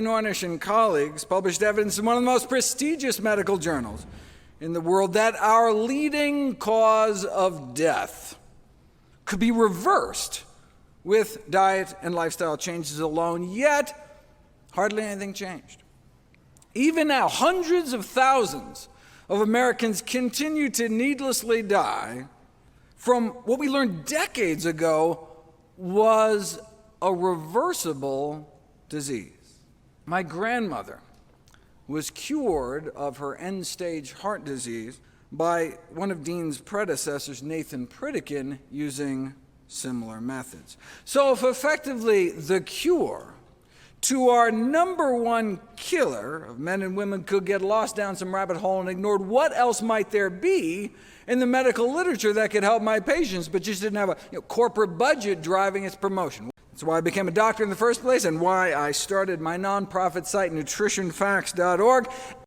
Ornish and colleagues published evidence in one of the most prestigious medical journals in the world that our leading cause of death could be reversed with diet and lifestyle changes alone, yet hardly anything changed. Even now, hundreds of thousands of Americans continue to needlessly die from what we learned decades ago was a reversible disease. My grandmother was cured of her end-stage heart disease by one of Dean's predecessors, Nathan Pritikin, using similar methods. So if effectively the cure to our number one killer of men and women could get lost down some rabbit hole and ignored, what else might there be in the medical literature that could help my patients, but just didn't have a corporate budget driving its promotion? That's why I became a doctor in the first place and why I started my nonprofit site, nutritionfacts.org.